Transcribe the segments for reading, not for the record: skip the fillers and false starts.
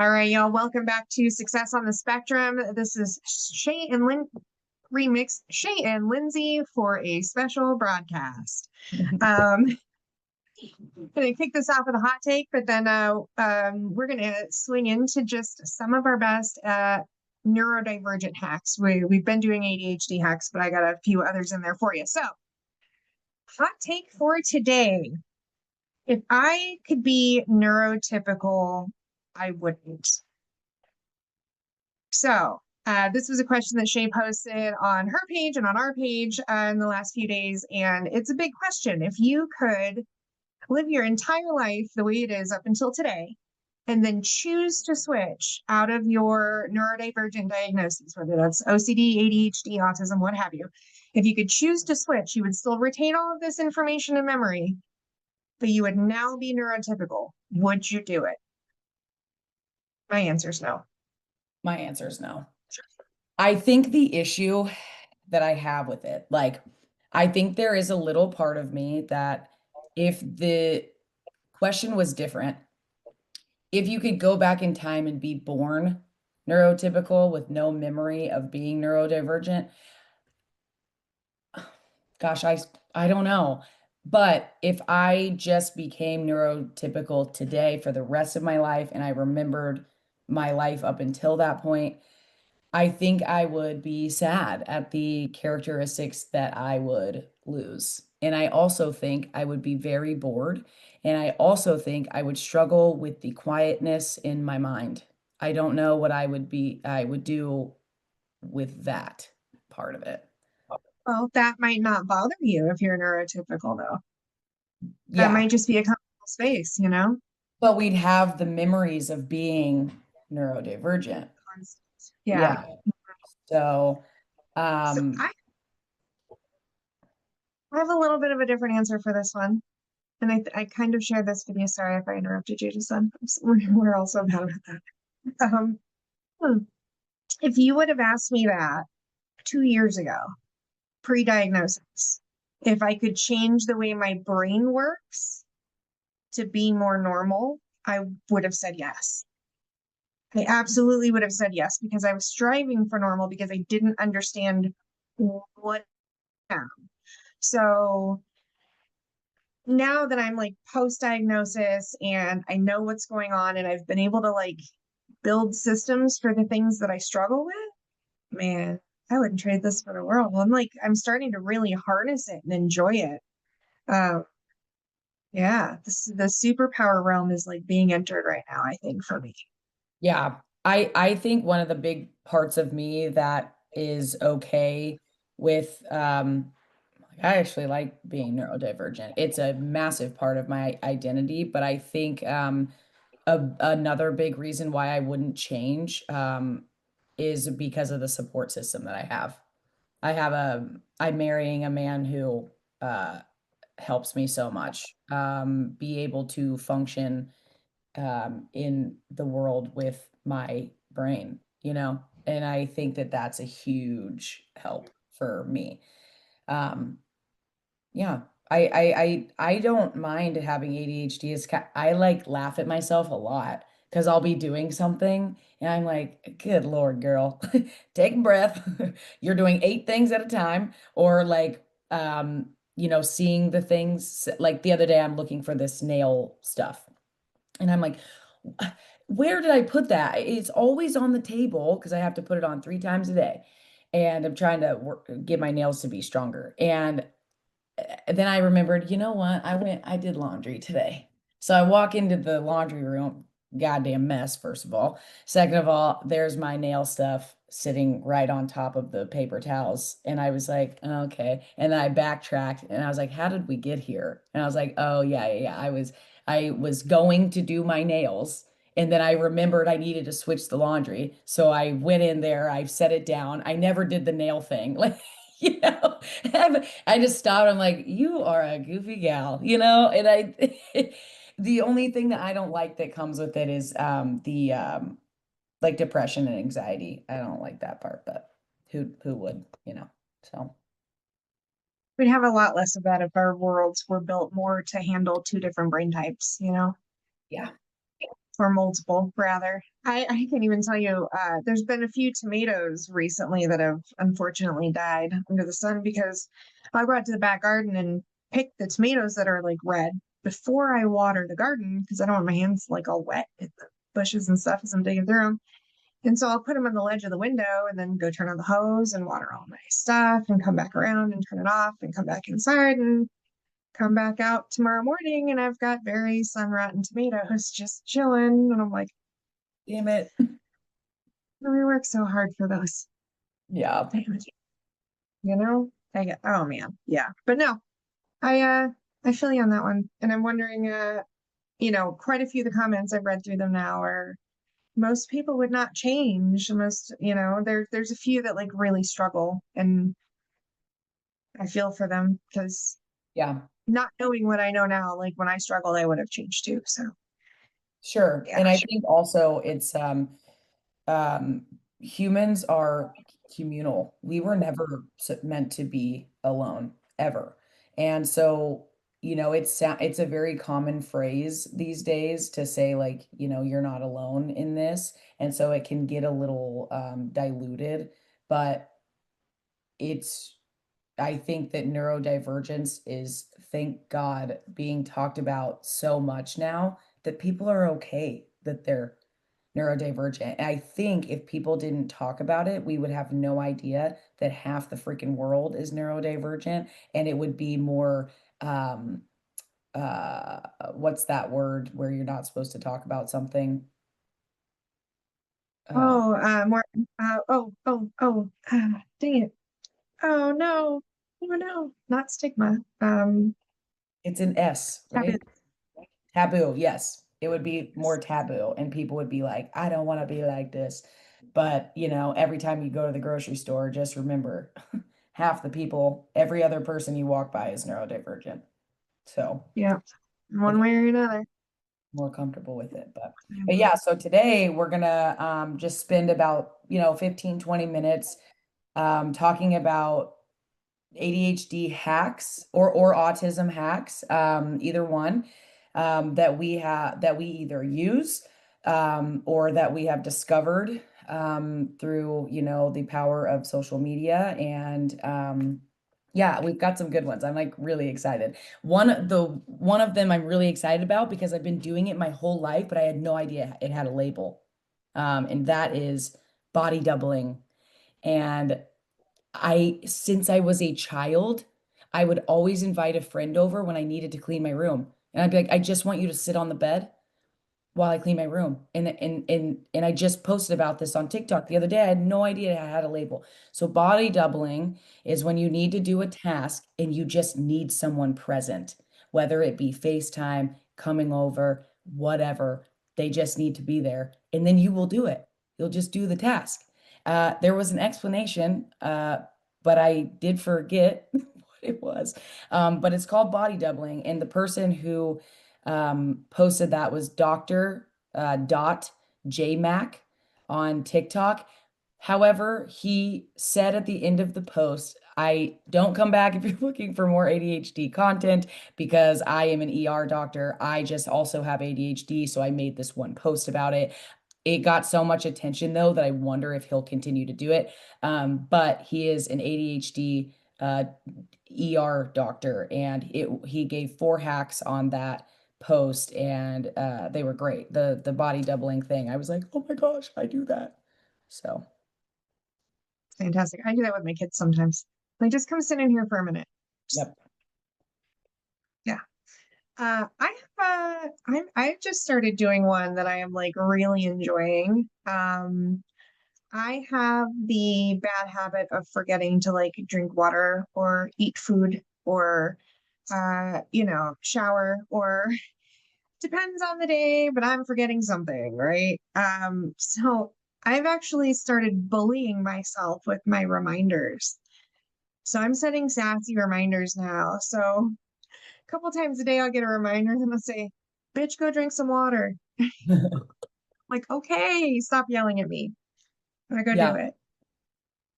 All right, y'all. Welcome back to Success on the Spectrum. This is Chey and remix Chey and Lyndsay for a special broadcast. I'm gonna kick this off with a hot take, but then we're gonna swing into just some of our best neurodivergent hacks. We've been doing ADHD hacks, but I got a few others in there for you. So, hot take for today: if I could be neurotypical, I wouldn't. So this was a question that Chey posted on her page and on our page in the last few days, and it's a big question. If you could live your entire life the way it is up until today, and then choose to switch out of your neurodivergent diagnoses, whether that's OCD, ADHD, autism, what have you, if you could choose to switch, you would still retain all of this information and memory, but you would now be neurotypical. Would you do it? My answer is no. My answer is no. I think the issue that I have with it, I think there is a little part of me that if the question was different, if you could go back in time and be born neurotypical with no memory of being neurodivergent, gosh, I don't know. But if I just became neurotypical today for the rest of my life and I remembered my life up until that point, I think I would be sad at the characteristics that I would lose. And I also think I would be very bored. And I also think I would struggle with the quietness in my mind. I don't know what I would do with that part of it. Well, that might not bother you if you're neurotypical, though. That Yeah. might just be a comfortable space, you know? But we'd have the memories of being neurodivergent. Yeah. Yeah. So, So um, I have a little bit of a different answer for this one. And I kind of shared this video. Sorry if I interrupted you, just then. We're also bad about that. If you would have asked me that 2 years ago, pre-diagnosis, if I could change the way my brain works to be more normal, I would have said yes. I absolutely would have said yes, because I was striving for normal because I didn't understand what I am. So now that I'm like post-diagnosis and I know what's going on and I've been able to like build systems for the things that I struggle with, man, I wouldn't trade this for the world. I'm starting to really harness it and enjoy it. Yeah, the superpower realm is like being entered right now, I think, for me. yeah, I think one of the big parts of me that is okay with I actually like being neurodivergent. It's a massive part of my identity, but I think another big reason why I wouldn't change is because of the support system that I have. I'm marrying a man who helps me so much be able to function in the world with my brain, and I think that that's a huge help for me. Um, yeah, I don't mind having ADHD. I like laugh at myself a lot because I'll be doing something and I'm like, good Lord, girl, take a breath. You're doing 8 things at a time, or seeing the things like the other day, I'm looking for this nail stuff. And I'm like, where did I put that? It's always on the table because I have to put it on 3 times a day. And I'm trying to get my nails to be stronger. And then I remembered, you know what? I did laundry today. So I walk into the laundry room, goddamn mess, first of all. Second of all, there's my nail stuff sitting right on top of the paper towels. And I was like, okay. And then I backtracked and I was like, how did we get here? And I was like, oh yeah. I was going to do my nails. And then I remembered I needed to switch the laundry. So I went in there, I set it down. I never did the nail thing. Like, you know, I just stopped. I'm like, you are a goofy gal, and the only thing that I don't like that comes with it is the like depression and anxiety. I don't like that part, but who would, so. We'd have a lot less of that if our worlds were built more to handle two different brain types, you know? Yeah. or multiple rather. I can't even tell you, there's been a few tomatoes recently that have unfortunately died under the sun because I brought to the back garden and picked the tomatoes that are like red before I water the garden because I don't want my hands like all wet in the bushes and stuff as I'm digging through them. And so I'll put them on the ledge of the window and then go turn on the hose and water all my stuff and come back around and turn it off and come back inside and come back out tomorrow morning. And I've got very sun rotten tomatoes just chilling. And I'm like, Damn it. we work so hard for those. Yeah. Damn it. You know? I get, oh man. Yeah. But no, I feel you on that one. And I'm wondering, quite a few of the comments I've read through them now are most people would not change. Most, there's a few that like really struggle and I feel for them because Yeah. not knowing what I know now, like when I struggled, I would have changed too. So Sure. yeah. And I think also it's um humans are communal. We were never meant to be alone ever. And so, it's a very common phrase these days to say like, you're not alone in this. And so it can get a little diluted, but it's I think that neurodivergence is, thank God, being talked about so much now that people are okay that they're neurodivergent. And I think if people didn't talk about it, we would have no idea that half the freaking world is neurodivergent, and it would be more um what's that word where you're not supposed to talk about something? Um, More, dang it. Oh no. Oh no, not stigma. it's an S, Taboo. right? Taboo, yes. It would be more taboo, and people would be like, "I don't wanna be like this." But, every time you go to the grocery store, just remember, half the people, every other person you walk by is neurodivergent. So, Yeah, if one way or another. more comfortable with it, but yeah, so today we're gonna, just spend about, 15, 20 minutes, talking about ADHD hacks or autism hacks, either one, that we either use, or that we have discovered, through, the power of social media. And yeah, we've got some good ones. I'm like really excited. One of them I'm really excited about because I've been doing it my whole life, but I had no idea it had a label. And that is body doubling. And since I was a child, I would always invite a friend over when I needed to clean my room. And I'd be like, I just want you to sit on the bed while I clean my room. And I just posted about this on TikTok the other day. I had no idea I had a label. So body doubling is when you need to do a task and you just need someone present, whether it be FaceTime, coming over, whatever. They just need to be there. And then you will do it. You'll just do the task. There was an explanation, but I did forget what it was. But it's called body doubling. And the person who posted that was Dr. Dot JMac on TikTok. However, he said at the end of the post, I don't come back if you're looking for more ADHD content because I am an ER doctor. I just also have ADHD, so I made this one post about it. It got so much attention though that I wonder if he'll continue to do it. But he is an ADHD ER doctor, and he gave 4 hacks on that post, and they were great. The body doubling thing. I was like, oh my gosh, I do that. So Fantastic. I do that with my kids sometimes. Like, just come sit in here for a minute. yep. Yeah. I've just started doing one that I am like really enjoying. I have the bad habit of forgetting to like drink water or eat food or, shower or depends on the day, but I'm forgetting something, right? So I've actually started bullying myself with my reminders. So I'm setting sassy reminders now. So a couple times a day I'll get a reminder and I'll say, bitch, go drink some water. Like, okay, stop yelling at me. I go do Yeah. it.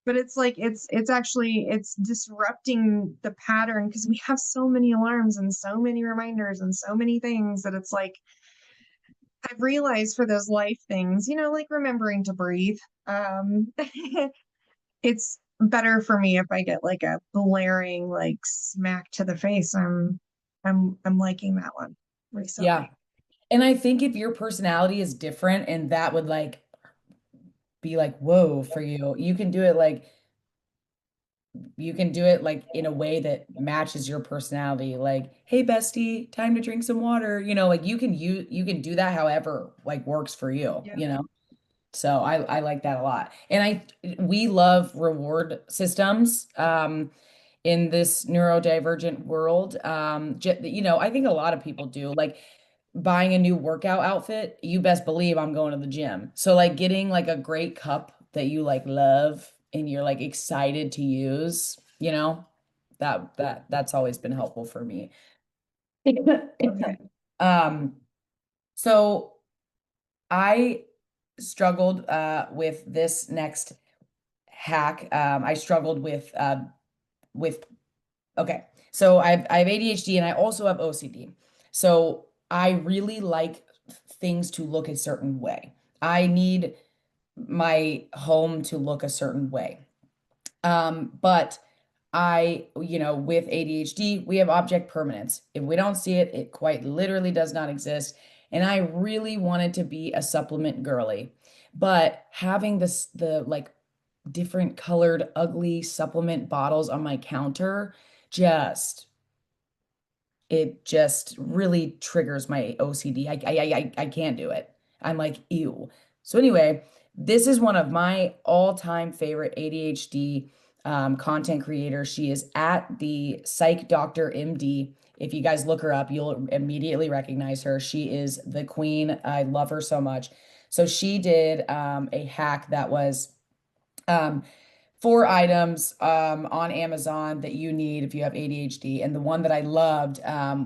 But it's like it's actually it's disrupting the pattern because we have so many alarms and so many reminders and so many things that it's like I've realized for those life things, you know, like remembering to breathe, it's better for me if I get like a blaring like smack to the face. I'm liking that one Yeah. recently. And I think if your personality is different and that would like be like, whoa, for you, you can do it like in a way that matches your personality. Like, hey, bestie, time to drink some water. Like you can do that however like works for you, Yeah. you know? So I like that a lot. And we love reward systems in this neurodivergent world. I think a lot of people do. Like buying a new workout outfit, you best believe I'm going to the gym. So like getting like a great cup that you like love and you're like excited to use, that's always been helpful for me. Okay. Um, so I struggled with this next hack. I struggled with okay. So I have ADHD and I also have OCD. So I really like things to look a certain way. I need my home to look a certain way. But with ADHD, we have object permanence. If we don't see it, it quite literally does not exist. And I really wanted to be a supplement girly, but having the like different colored, ugly supplement bottles on my counter just it just really triggers my OCD. I can't do it. I'm like, ew. So anyway, this is one of my all-time favorite ADHD content creators. She is at the Psych Doctor MD. If you guys look her up, you'll immediately recognize her. She is the queen. I love her so much. So she did a hack that was um, 4 items on Amazon that you need if you have ADHD. And the one that I loved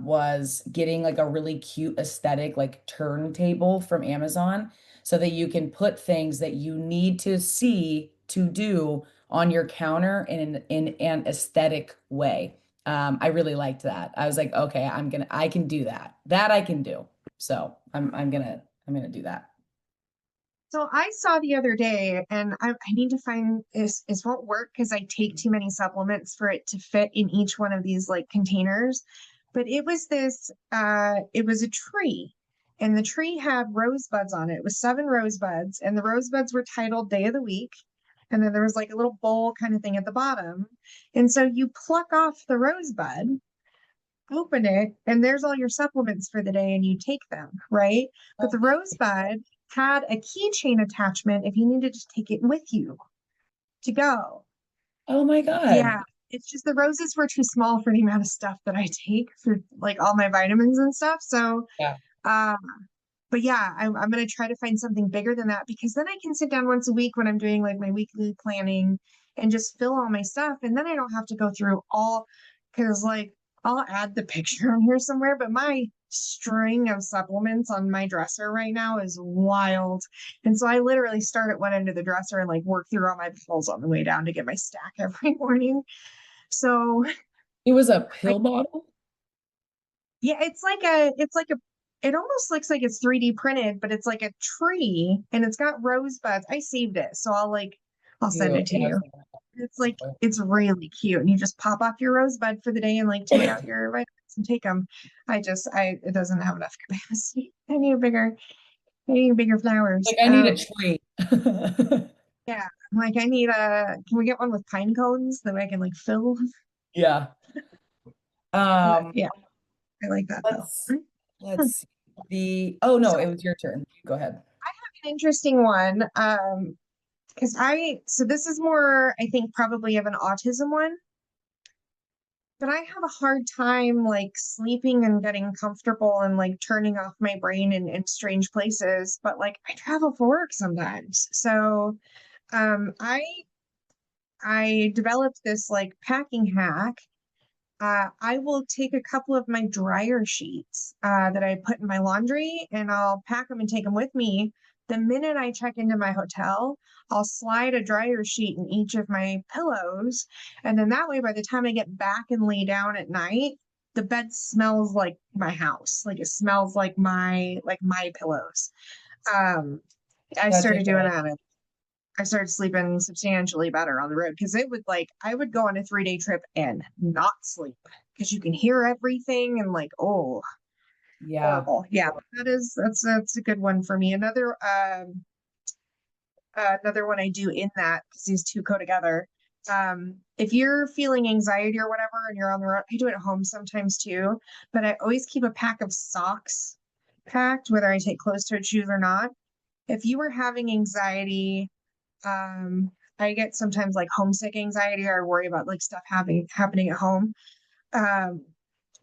was getting like a really cute aesthetic, like turntable from Amazon so that you can put things that you need to see to do on your counter in an aesthetic way. I really liked that. I was like, okay, I can do that. That I can do. So I'm gonna do that. So I saw the other day, and I need to find this won't work because I take too many supplements for it to fit in each one of these like containers. But it was a tree, and the tree had rosebuds on it. It was 7 rosebuds, and the rosebuds were titled Day of the Week. And then there was like a little bowl kind of thing at the bottom. And so you pluck off the rosebud, open it, and there's all your supplements for the day, and you take them, right? But the rosebud had a keychain attachment if you needed to take it with you to go. Oh my God. Yeah, it's just the roses were too small for the amount of stuff that I take for like all my vitamins and stuff. So, Yeah. uh, but yeah, I'm gonna try to find something bigger than that because then I can sit down once a week when I'm doing like my weekly planning and just fill all my stuff, and then I don't have to go through all because like I'll add the picture on here somewhere, but my string of supplements on my dresser right now is wild. And so I literally start at one end of the dresser and like work through all my bottles on the way down to get my stack every morning. So It was a I pill bottle? yeah, it almost looks like it's 3D printed, but it's like a tree and it's got rosebuds. I saved it, so I'll send You, it to yeah, you. It's like it's really cute, and you just pop off your rosebud for the day and like tote out your vitamins and take them. I it doesn't have enough capacity. I need bigger flowers. like I need a tree. Yeah, like can we get one with pine cones that I can like fill? Yeah. But Um, yeah, I like that though. let's let's see. Oh no, So it was your turn. Go ahead. an interesting one. Because so this is more, I think, probably of an autism one, but I have a hard time like sleeping and getting comfortable and like turning off my brain in strange places. But like I travel for work sometimes. So um I I developed this like packing hack. I will take a couple of my dryer sheets that I put in my laundry and I'll pack them and take them with me. The minute I check into my hotel, I'll slide a dryer sheet in each of my pillows. And then that way, by the time I get back and lay down at night, the bed smells like my house. Like it smells like my pillows. Um, I Such a started doing good. that. And I started sleeping substantially better on the road because it would like I would go on a 3-day trip and not sleep because you can hear everything and like, oh, Yeah. horrible. Yeah, that's a good one for me. Another one I do in that because these two go together. If you're feeling anxiety or whatever and you're on the road, I do it at home sometimes too, but I always keep a pack of socks packed, whether I take closed-toed shoes or not. If you were having anxiety, I get sometimes like homesick anxiety or I worry about like stuff happening at home. Um,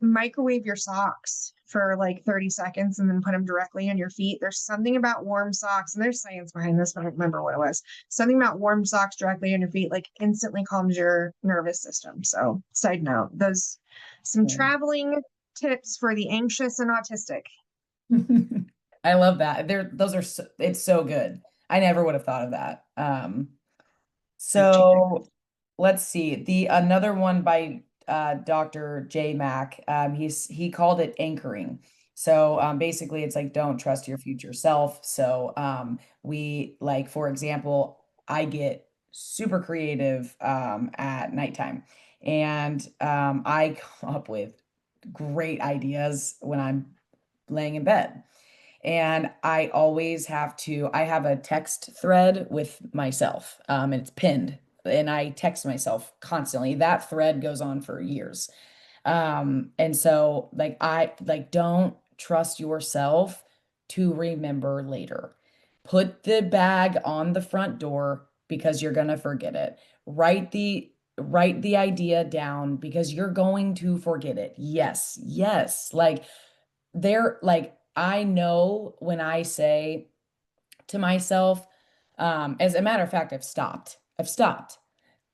Microwave your socks for like 30 seconds and then put them directly on your feet. There's something about warm socks, and there's science behind this, but I don't remember what it was. Something about warm socks directly on your feet like instantly calms your nervous system. So, side note, those some Yeah. traveling tips for the anxious and autistic. I love that. Those are it's so good. I never would have thought of that. Life changing. So let's see. The another one by Dr. J. Mack. He called it anchoring. So basically it's like don't trust your future self. So we like, for example, I get super creative at nighttime. And I come up with great ideas when I'm laying in bed. And I have a text thread with myself, and it's pinned, and I text myself constantly. That thread goes on for years. And so like don't trust yourself to remember later. Put the bag on the front door because you're gonna forget it. Write the idea down because you're going to forget it. Yes, yes. I know when I say to myself, as a matter of fact, I've stopped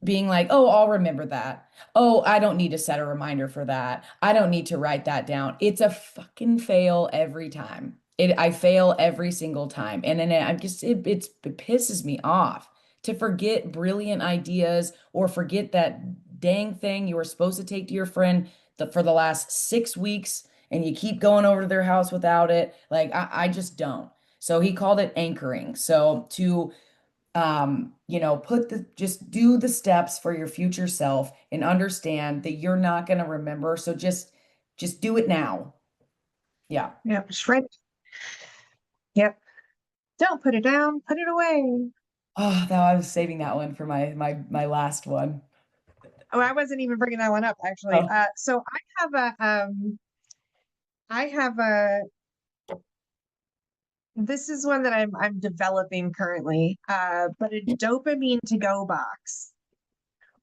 being like, oh, I'll remember that. Oh, I don't need to set a reminder for that. I don't need to write that down. It's a fucking fail every time. I fail every single time. And then I'm just, it pisses me off to forget brilliant ideas or forget that dang thing you were supposed to take to your friend for the last 6 weeks and you keep going over to their house without it. Like, I just don't. So he called it anchoring. So to just do the steps for your future self and understand that you're not going to remember. So just do it now. Yeah. Yep, shred. Yep. Don't put it down, put it away. Oh, that I was saving that one for my last one. Oh, I wasn't even bringing that one up actually. Oh, So I have a this is one that I'm developing currently. But a dopamine to go box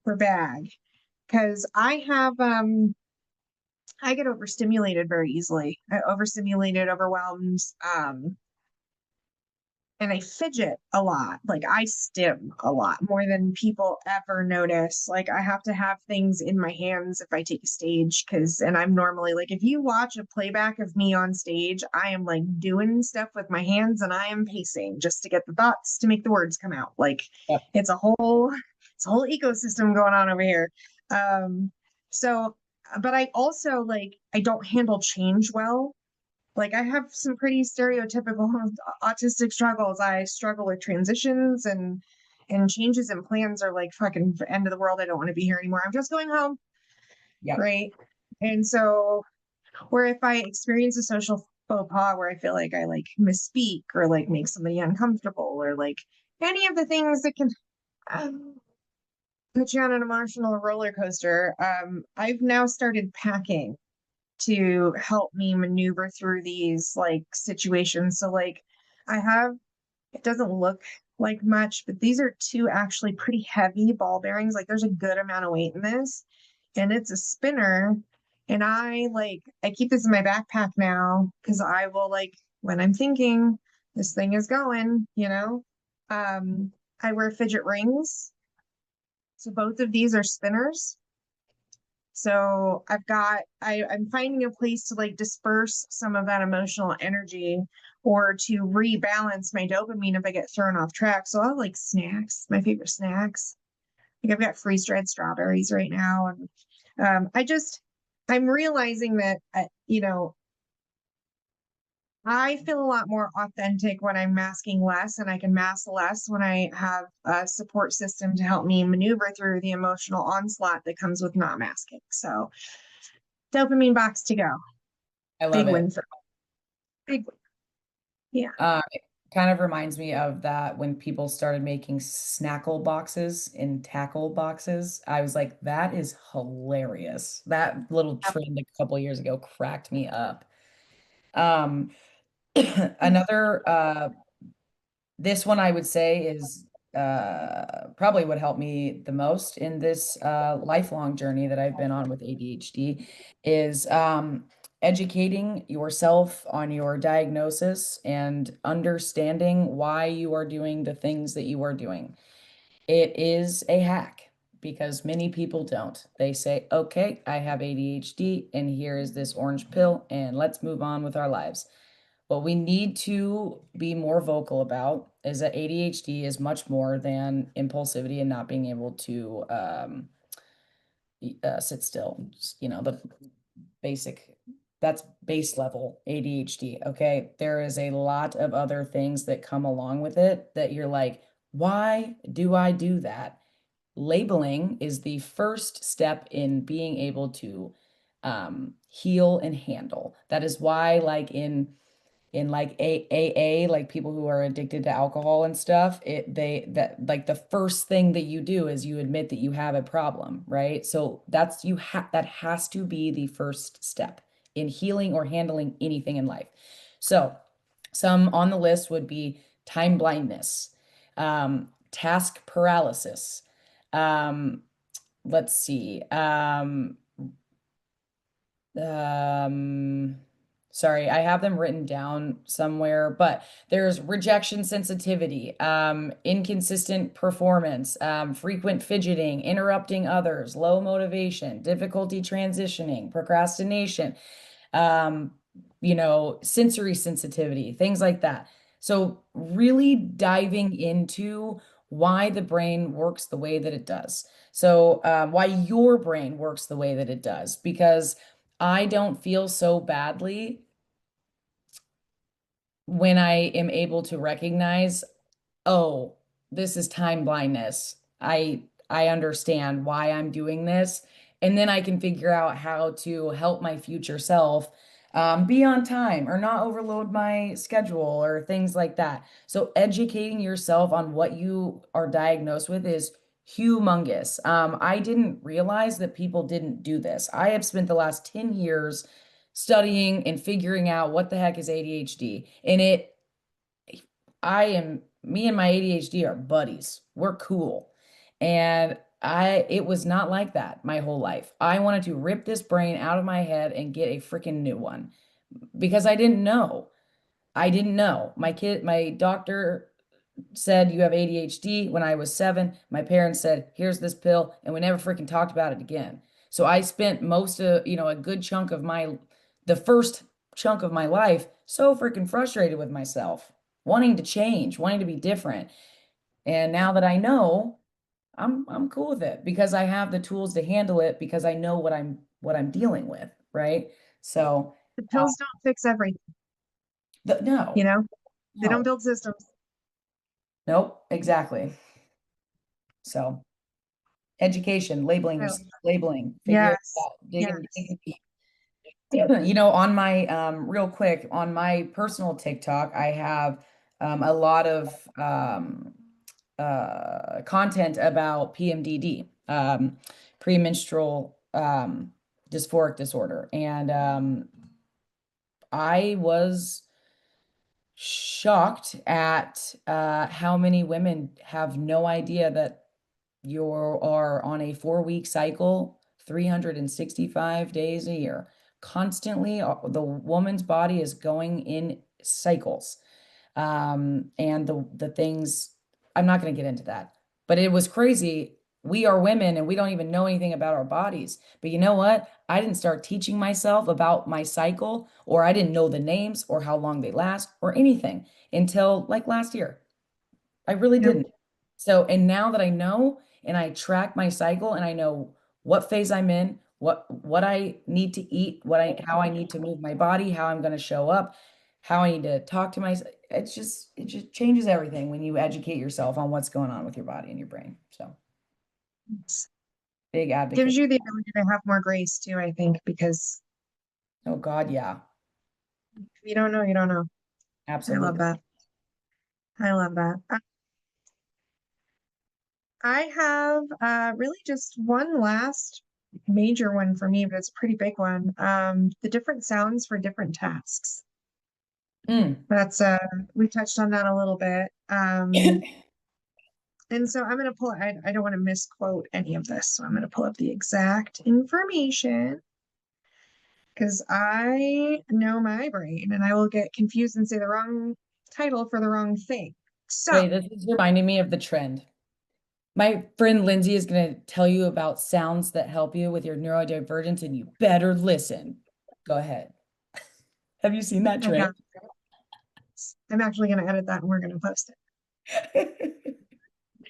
or bag because I get overstimulated very easily. I overstimulated, overwhelmed, and I fidget a lot. Like I stim a lot more than people ever notice. Like I have to have things in my hands if I take a stage and I'm normally like if you watch a playback of me on stage, I am like doing stuff with my hands and I am pacing just to get the thoughts to make the words come out. Like yeah. it's a whole ecosystem going on over here. So but I also like I don't handle change well. Like I have some pretty stereotypical autistic struggles. I struggle with transitions and changes in plans are like fucking end of the world. I don't want to be here anymore. I'm just going home, Yep. right? And so, where if I experience a social faux pas where I feel like I like misspeak or like make somebody uncomfortable or like any of the things that can um, put you on an emotional roller coaster, I've now started packing to help me maneuver through these like situations. So like I have it doesn't look like much, but these are two actually pretty heavy ball bearings. Like there's a good amount of weight in this, and it's a spinner. And I keep this in my backpack now because I will like when I'm thinking this thing is going. Um, I wear fidget rings. So both of these are spinners. So I'm finding a place to like disperse some of that emotional energy or to rebalance my dopamine if I get thrown off track. So I'll like snacks, my favorite snacks. Like I've got freeze-dried strawberries right now. And I just I'm realizing that, I feel a lot more authentic when I'm masking less, and I can mask less when I have a support system to help me maneuver through the emotional onslaught that comes with not masking. So, dopamine box to go. I love Big it. win for big win. Yeah. It kind of reminds me of that when people started making snackle boxes and tackle boxes. I was like, that is hilarious. That little trend a couple years ago cracked me up. Um, another this one I would say is probably what helped me the most in this lifelong journey that I've been on with ADHD is educating yourself on your diagnosis and understanding why you are doing the things that you are doing. It is a hack because many people don't. They say, okay, I have ADHD, and here is this orange pill, and let's move on with our lives. What we need to be more vocal about is that ADHD is much more than impulsivity and not being able to sit still. The basic, that's base level ADHD. Okay. There is a lot of other things that come along with it that you're like, why do I do that? Labeling is the first step in being able to heal and handle. That is why, like in like AA, like people who are addicted to alcohol and stuff, that like the first thing that you do is you admit that you have a problem, right? So that has to be the first step in healing or handling anything in life. So some on the list would be time blindness, task paralysis. Um, let's see. Um, sorry, I have them written down somewhere, but there's rejection sensitivity, inconsistent performance, frequent fidgeting, interrupting others, low motivation, difficulty transitioning, procrastination, um, sensory sensitivity, things like that. So really diving into why the brain works the way that it does. So why your brain works the way that it does, because I don't feel so badly when I am able to recognize, oh, this is time blindness. I understand why I'm doing this, and then I can figure out how to help my future self be on time or not overload my schedule or things like that. So educating yourself on what you are diagnosed with is humongous. I didn't realize that people didn't do this. I have spent the last 10 years studying and figuring out what the heck is ADHD, and me and my ADHD are buddies. We're cool. And it was not like that my whole life. I wanted to rip this brain out of my head and get a freaking new one because I didn't know. I didn't know. My doctor said you have ADHD when I was 7. My parents said, here's this pill, and we never freaking talked about it again. So I spent most of, a good chunk of the first chunk of my life so freaking frustrated with myself, wanting to change, wanting to be different. And now that I know, I'm cool with it because I have the tools to handle it because I know what I'm dealing with, right? So, The uh, pills don't fix everything, you no, know? They don't no, build systems. nope, exactly. So education, So, figure it yes. out, Yes. digging deep. On my real quick, on my personal TikTok, I have a lot of content about PMDD, premenstrual dysphoric disorder. And I was shocked at how many women have no idea that you are on a 4-week cycle, 365 days a year. Constantly, the woman's body is going in cycles. And the things, I'm not going to get into that, but it was crazy. We are women and we don't even know anything about our bodies. But you know what? I didn't start teaching myself about my cycle, or I didn't know the names or how long they last or anything until like last year. I really Yep. didn't. So, and now that I know and I track my cycle and I know what phase I'm in, what I need to eat, how I need to move my body, how I'm going to show up, how I need to talk to myself. It just changes everything when you educate yourself on what's going on with your body and your brain. So big advocate. Gives you the ability to have more grace too, I think, because Oh God, yeah, if you don't know, you don't know. I love absolutely. that. I love that. I have really just one last major one for me, but it's a pretty big one. The different sounds for different tasks. Mm. That's we touched on that a little bit. And so I'm gonna pull, I don't want to misquote any of this, so I'm gonna pull up the exact information because I know my brain and I will get confused and say the wrong title for the wrong thing. So, Wait, this is reminding me of the trend. My friend Lindsay is going to tell you about sounds that help you with your neurodivergence, and you better listen. Go ahead. Have you seen that I got trend? this. I'm actually gonna edit that and we're gonna post it.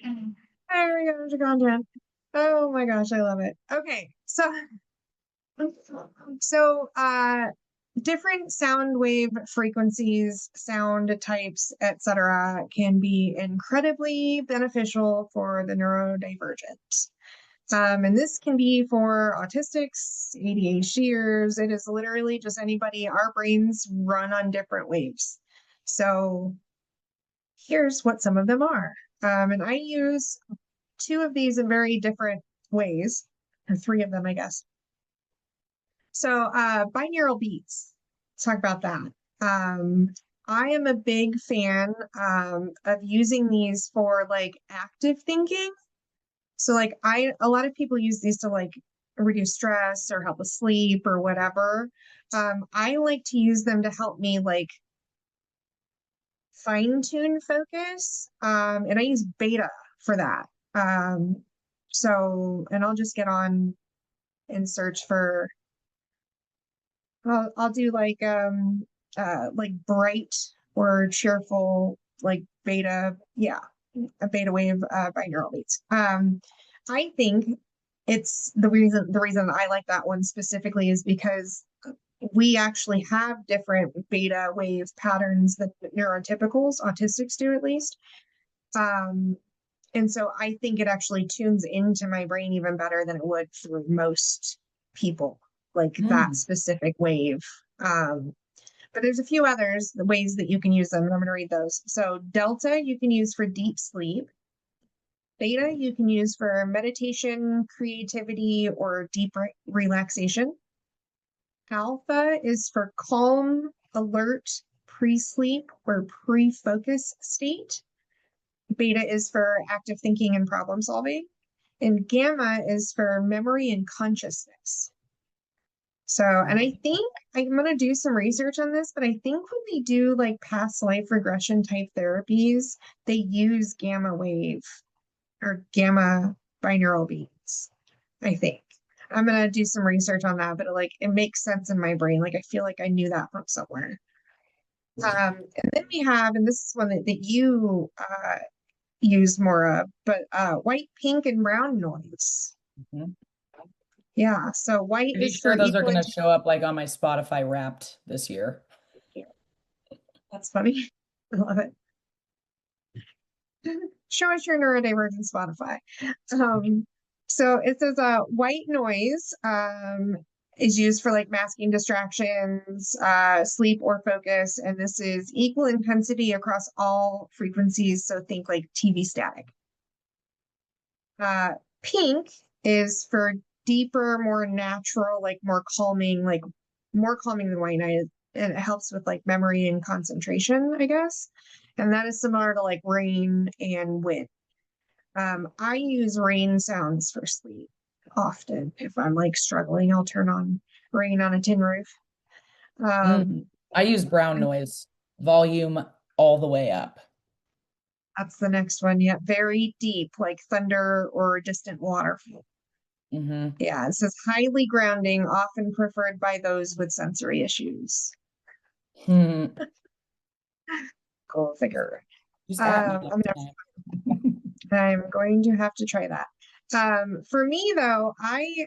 There we go, the content. Oh my gosh, I love it. Okay, so different sound wave frequencies, sound types, etc., can be incredibly beneficial for the neurodivergent. And this can be for autistics, ADHDers. It is literally just anybody. Our brains run on different waves. So here's what some of them are. And I use two of these in very different ways, or three of them, I guess. So binaural beats, let's talk about that. I am a big fan of using these for like active thinking. So like a lot of people use these to like reduce stress or help with sleep or whatever. I like to use them to help me like fine tune focus. And I use beta for that. And I'll just get on and search for, I'll do like bright or cheerful, like beta, yeah, a beta wave binaural beats. I think it's the reason I like that one specifically is because we actually have different beta wave patterns that neurotypicals, autistics do at least. Um, and so I think it actually tunes into my brain even better than it would for most people, like that Mm. specific wave. But there's a few others, the ways that you can use them, and I'm going to read those. So delta you can use for deep sleep. Beta you can use for meditation, creativity, or deep relaxation. Alpha is for calm, alert, pre-sleep or pre-focus state. Beta is for active thinking and problem solving. And gamma is for memory and consciousness. So, and I think I'm going to do some research on this, but I think when they do like past life regression type therapies, they use gamma wave or gamma binaural beats, I think. I'm going to do some research on that, but it makes sense in my brain. Like I feel like I knew that from somewhere. And then we have, and this is one that you use more of, but white, pink, and brown noise. Mhm. Yeah, so white Pretty is sure for those are equal going to show up like on my Spotify Wrapped this year. That's funny. I love it. Show us your neurodivergent Spotify. So it says white noise is used for like masking distractions, sleep or focus, and this is equal intensity across all frequencies. So think like TV static. Pink is for deeper, more natural, like more calming than white noise. And it helps with like memory and concentration, I guess. And that is similar to like rain and wind. I use rain sounds for sleep often. If I'm like struggling, I'll turn on rain on a tin roof. Mm. Um, I use brown noise, volume all the way up. that's the next one. Yeah, very deep, like thunder or distant waterfall. Mm-hmm. Yeah, it says highly grounding, often preferred by those with sensory issues. Hmm. Go figure. Just at me next time. I'm going to have to try that. For me though, I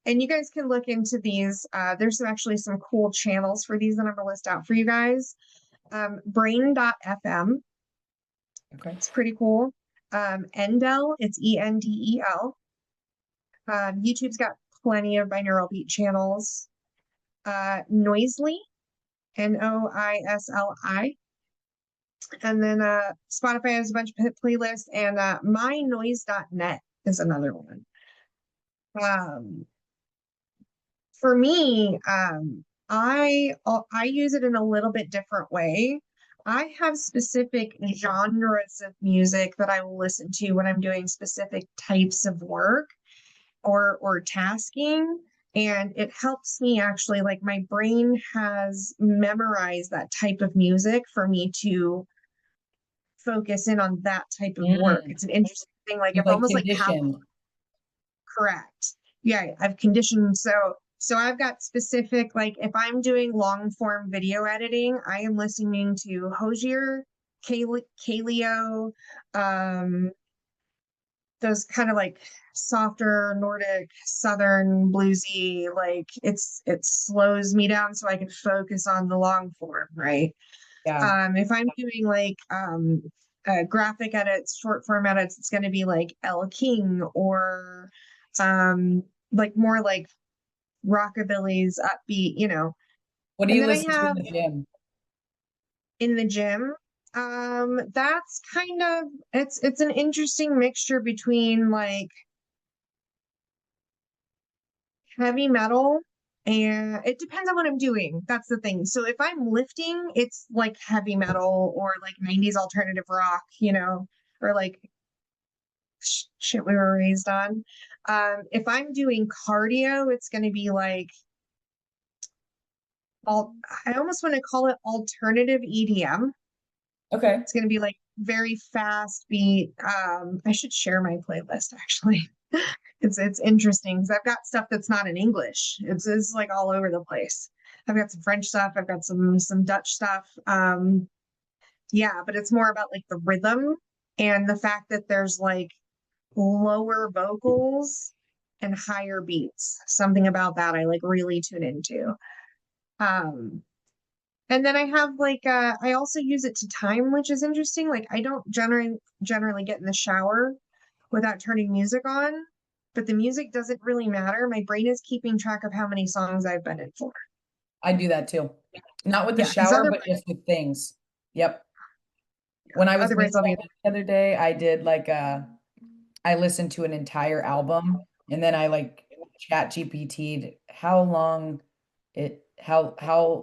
And you guys can look into these. There's actually some cool channels for these that I'm gonna list out for you guys. Brain.fm, Okay. it's pretty cool. Endel, it's Endel. YouTube's got plenty of binaural beat channels. Noisely, Noisli. And then Spotify has a bunch of playlists, and mynoise.net is another one. For me, I use it in a little bit different way. I have specific genres of music that I will listen to when I'm doing specific types of work or tasking. And it helps me actually, like, my brain has memorized that type of music for me to focus in on that type of work. Mm. It's an interesting thing. Like, You if like almost like conditioned. correct. Yeah, I've conditioned. So I've got specific, like, if I'm doing long form video editing, I am listening to Hozier, Kaleo, those kind of like softer Nordic, Southern bluesy, like it slows me down so I can focus on the long form, right? Yeah. If I'm doing like graphic edits, short form edits, it's going to be like Elle King or like more like rockabilly's upbeat, What do And you then I listen to in have the gym? in the gym, that's kind of it's an interesting mixture between like heavy metal, and it depends on what I'm doing. That's the thing. So if I'm lifting, it's like heavy metal or like 90s alternative rock, or like shit we were raised on. If I'm doing cardio, it's going to be like all I almost want to call it alternative EDM. Okay. It's going to be like very fast beat. I should share my playlist actually. It's interesting because I've got stuff that's not in English. It's like all over the place. I've got some French stuff. I've got some Dutch stuff. Yeah, but it's more about like the rhythm and the fact that there's like lower vocals and higher beats. Something about that I like really tune into. Um, and then I have like I also use it to time, which is interesting. Like I don't generally get in the shower without turning music on, but the music doesn't really matter. My brain is keeping track of how many songs I've been in for. I do that too. Not with the Yeah, because shower, but just with things. Yep. When I was otherwise I'll be midwifing the other day, I did like I listened to an entire album and then I like chat GPT'd how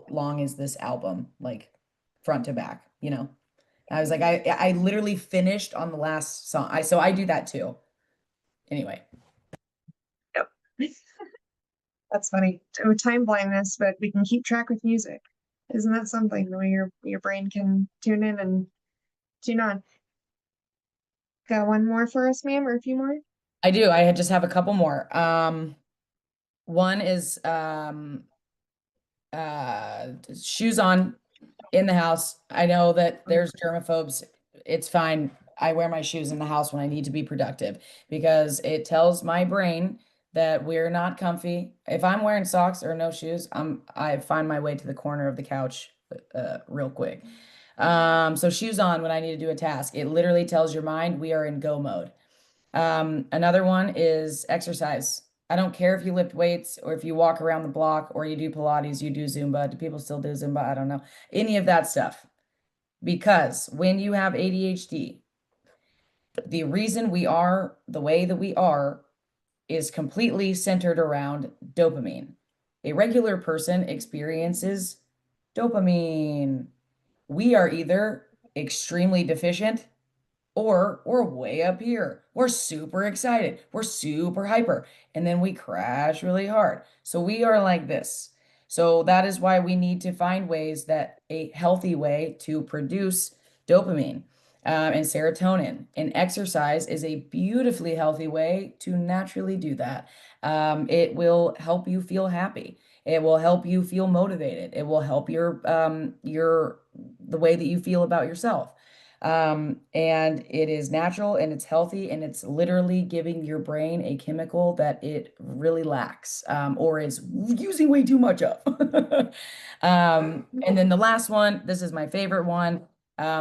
long is this album? Like front to back, you know? I was like, I literally finished on the last song. So I do that too. Anyway. yep. That's funny. Time blindness, but we can keep track with music. Isn't that something the way your brain can tune in and tune on? Got one more for us, ma'am, or a few more? I do. I just have a couple more. One is shoes on in the house. I know that there's germaphobes. It's fine. I wear my shoes in the house when I need to be productive because it tells my brain that we're not comfy. If I'm wearing socks or no shoes, I find my way to the corner of the couch real quick. So shoes on when I need to do a task. It literally tells your mind we are in go mode. Another one is exercise. I don't care if you lift weights or if you walk around the block or you do Pilates, you do Zumba. Do people still do Zumba? I don't know. Any of that stuff. Because when you have ADHD, the reason we are the way that we are is completely centered around dopamine. A regular person experiences dopamine. We are either extremely deficient or we're way up here. We're super excited. We're super hyper. And then we crash really hard. So we are like this. So that is why we need to find ways that a healthy way to produce dopamine and serotonin. And exercise is a beautifully healthy way to naturally do that. It will help you feel happy. It will help you feel motivated. It will help the way that you feel about yourself. And it is natural and it's healthy and it's literally giving your brain a chemical that it really lacks, or is using way too much of. And then the last one, this is my favorite one.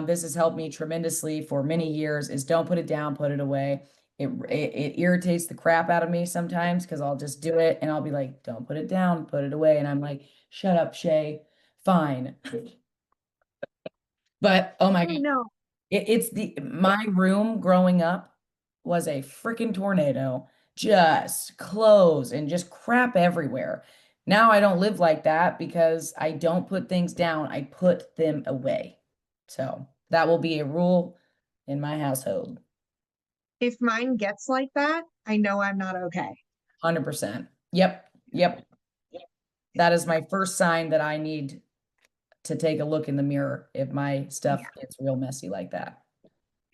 This has helped me tremendously for many years, is don't put it down, put it away. It irritates the crap out of me sometimes because I'll just do it and I'll be like, don't put it down, put it away. And I'm like, shut up, Chey. Fine. But oh my I God, know. it's my room growing up was a freaking tornado, just clothes and just crap everywhere. Now I don't live like that because I don't put things down, I put them away. So that will be a rule in my household. If mine gets like that, I know I'm not okay. 100%. Yep. Yep. That is my first sign that I need to take a look in the mirror if my stuff gets real messy like that.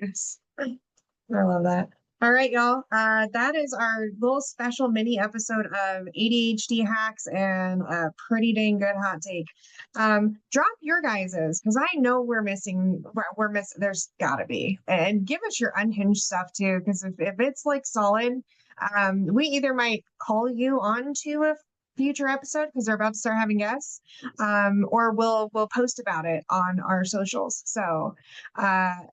Yes. I love that. All right, y'all. That is our little special mini episode of ADHD hacks and a pretty dang good hot take. Drop your guys's because I know we're missing. We're missing. There's gotta be, and give us your unhinged stuff too. Because if it's like solid, we either might call you on to a future episode because they're about to start having guests, or we'll post about it on our socials. So,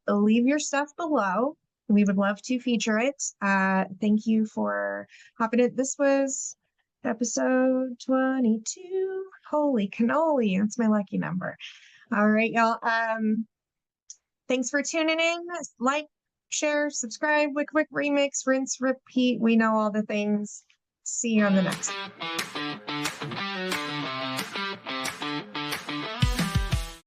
leave your stuff below. We would love to feature it. Thank you for hopping in. This was episode 22. Holy cannoli. That's my lucky number. All right, y'all. Thanks for tuning in. Like, share, subscribe, wick remix, rinse, repeat. We know all the things. See you on the next one.